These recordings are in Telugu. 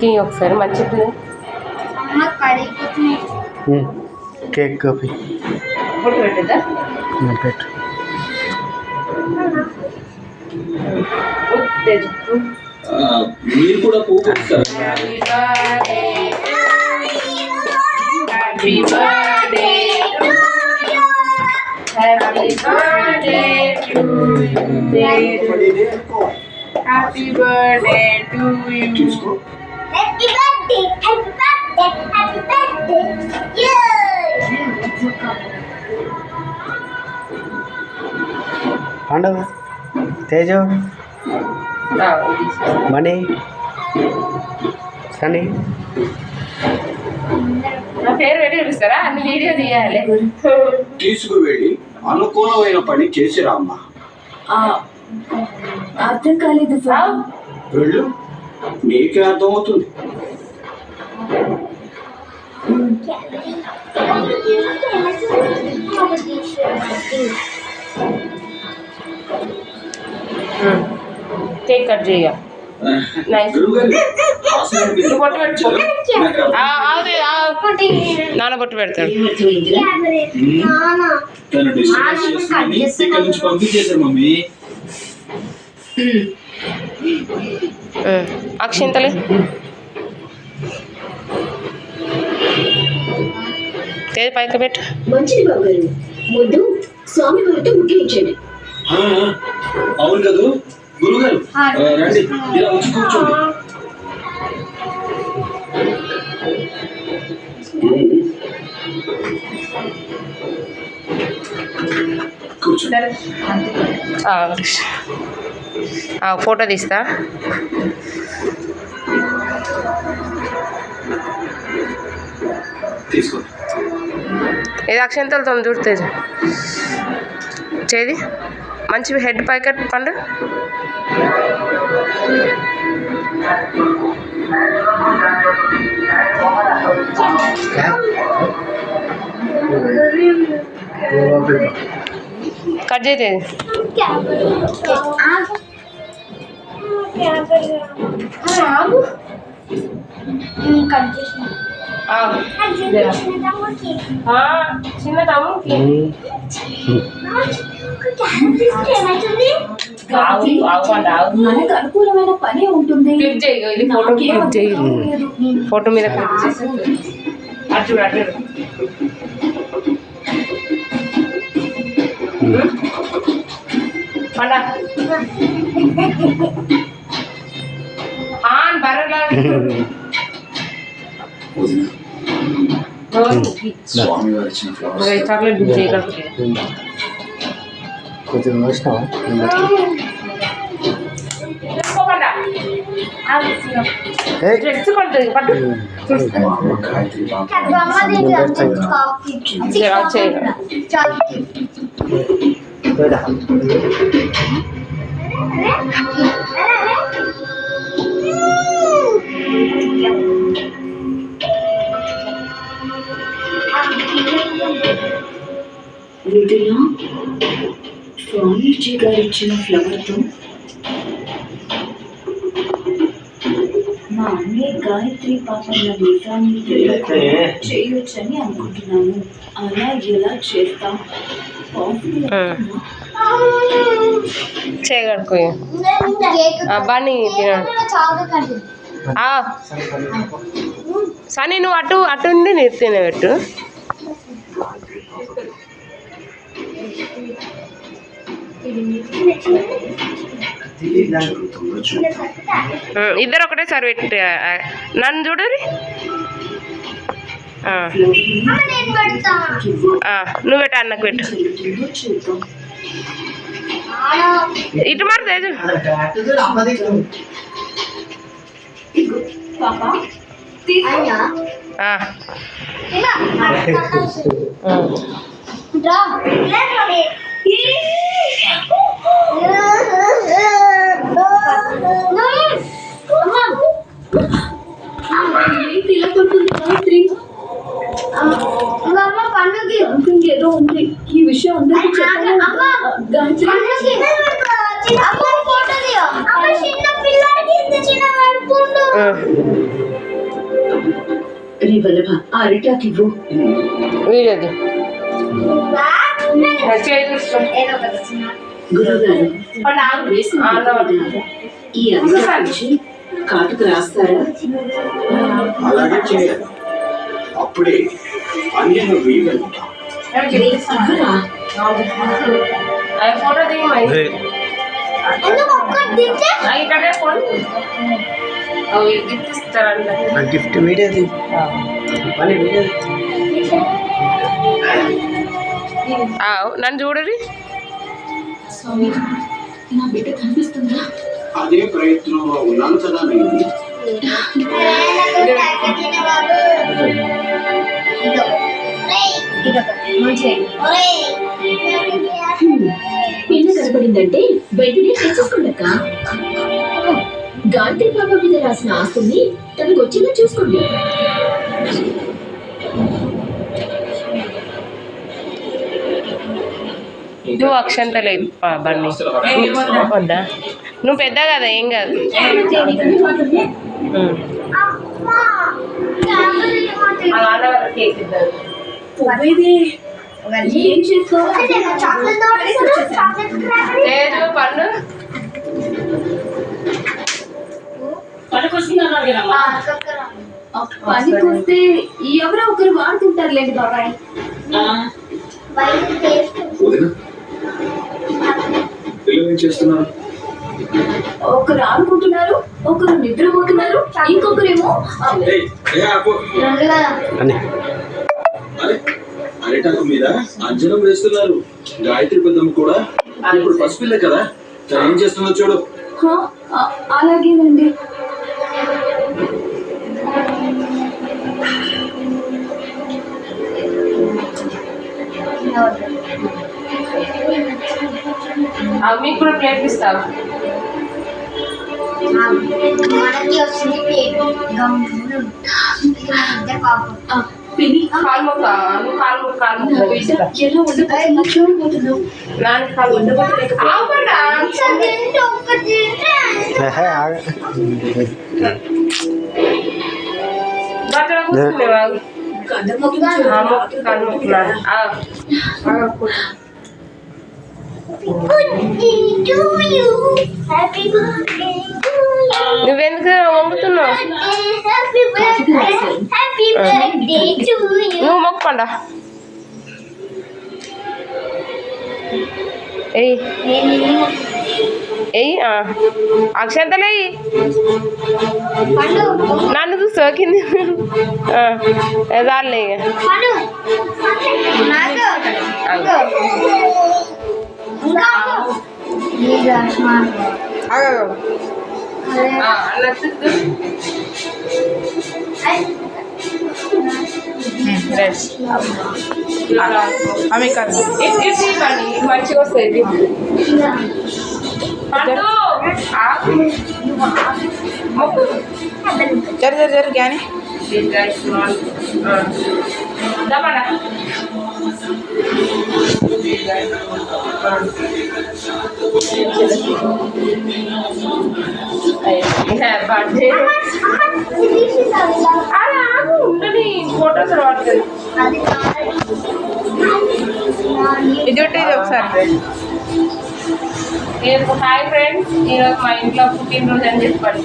తీ ఒకసారి మంచిది. కేక్ కాఫీ ఇప్పుడు పెట్టదా పెట్టు. మీరు కూడా పువ్వు happy birthday happy birthday to you happy birthday to you happy birthday happy birthday happy birthday పండుగ తేజు మణి సని నా పేరు పెట్టి పిలుస్తారా? అన్ని వీడియో తీయాలి. తీసుకువెళ్ళి అనుకూలమైన పని చేసిరా అమ్మా. అర్థం కాలేదు సార్. వెళ్ళు, నీకే అర్థమవుతుంది. కేక్ కట్ చేయ నాన్న బొట్టు పెడతాడు. పంపించేశారు మమ్మీ. అక్షింతలే తేజ్ పైకి పెట్టు. మంచిది బాబు గారు, ముందు స్వామి వారితో ముఖ్యించండి. అవును కదా గురుగారు, రండి ఇలా వచ్చి కూర్చోండి. కూర్చోండి. ఫోటో తీస్తా. తీసుకోండి. ఇది అక్షంతలతో చూస్తే చేది మంచి హెడ్ ప్యాకెట్ పండు. కట్ చేసేది చిన్న తమ్ముకి మనకు అనుకూలమైన పని ఉంటుంది. క్లిక్ చేయి, ఇది ఫోటో క్లిక్ చేయి. ఫోటో మీద క్లిక్ చేసి అటు అటు పండా బర్రెలా స్వామి వారు ఇచ్చిన ఫ్లవర్స్. చాక్లెట్ బుక్ చేయగలుగుతుంది. కొంచెం వేసినావా? డ్రెస్ కొంటుంది పట్టు గాయత్రి బాబు వీటిలో స్వామీజీ గారు ఇచ్చిన ఫ్లవర్తో మా అమ్మే గాయత్రి పాపన్న నిజాన్ని చేయొచ్చని అనుకుంటున్నాను. అలా ఎలా చేస్తాం? చేయగడుకో బాని తినడు. సని నువ్వు అటు అటు ఉండి నేను తినబెట్టు. ఇద్దరు ఒకటేసారి పెట్టి నన్ను చూడరి. నువ్వు పెట్టు, అన్నకు పెట్టు. ఇటు మరి తేజు ఏదో ఉంది ఈ విషయం అందరికీ చెప్పాలి. గాయత్రి నీ వల్లభ ఆ అరిటాకి ఇవ్వు. వీడియోది గురువుగారు వేసిన ఈ అరిటాకి కాటుకు రాస్తారా? అలాగే చేయాలి. అప్పుడే అన్ని వీలుంటా. ఇవ్వరా? ఫోటో దిగమని ఎందుకు ఒక్కటి తింటే ఇక్కడే ఫోన్ గిఫ్ట్ ఇస్తారంట. గిఫ్ట్ వీడియోది మళ్ళీ వీడియోది నన్ను చూడరి. స్వామి నా బిడ్డ కనిపిస్తుందా? అదే ప్రయత్నంలో ఉన్నాను కదా నేను. పిల్ల కనపడిందంటే వెంటనే తెచ్చేసుకోండక్క. గాంధీ బాబా మీద రాసిన ఆస్తుల్ని తనకు వచ్చేలా చూసుకోండి. నువ్వు అక్షంతలే బండి వద్దా? నువ్వు పెద్ద కదా, ఏం కాదు. కేక్ ఇద్దాం. ఏం చేసుకోవాలి? లేదు పండు పనికి వస్తే ఎవరో ఒకరు వాడుతుంటారులేండి బాబాయ్. వదినా పిల్లలు ఏం చేస్తున్నారు? ఒకరు ఆడుకుంటున్నారు, ఒకరు నిద్రపోతున్నారు, ఇంకొకరేమో ఏయ్, ఏ ఆపు. అని అరే అరిటాకు మీద అంజనం వేస్తున్నారు. గాయత్రి పెద్దమ్మ కూడా ఇప్పుడు పసిపిల్ల కదా, తను ఏం చేస్తుందో చూడు. అలాగేనండి. మీకు కూడా ప్లేట్ ఇస్తావు. మనకి వస్తుంది ప్లేట్ గమ్ములు పిన్ని కాలు మొక్క, నువ్వు కాలు మొక్క, కాలు మొక్క ఇస్తా. ఎలా ఉండబోతున్నా చూడబోతున్నావు. నాన్న కాలు ఆపండా. బట్టలు కూర్చునేవా? కాలు మొక్కున్నాను. నువ్వెందుకు వంగుతున్నావు? నువ్వు మొక్కపండా. ఎయ్ ఎయ్ అక్షంతలే నన్ను చూసి సోకింది. చాలే మంచిగా వస్తుంది. జరు కానీ బర్త్డే అలా ఉండని ఫోటోస్ రావట్లేదు. ఇది ఒకసారి. హాయ్ ఫ్రెండ్స్, ఈరోజు మా ఇంట్లో పుట్టినరోజు అని చెప్పండి.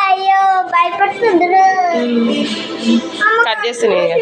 అయ్యో భయపడుతుండ్రు. కట్ చేస్తున్నాయి.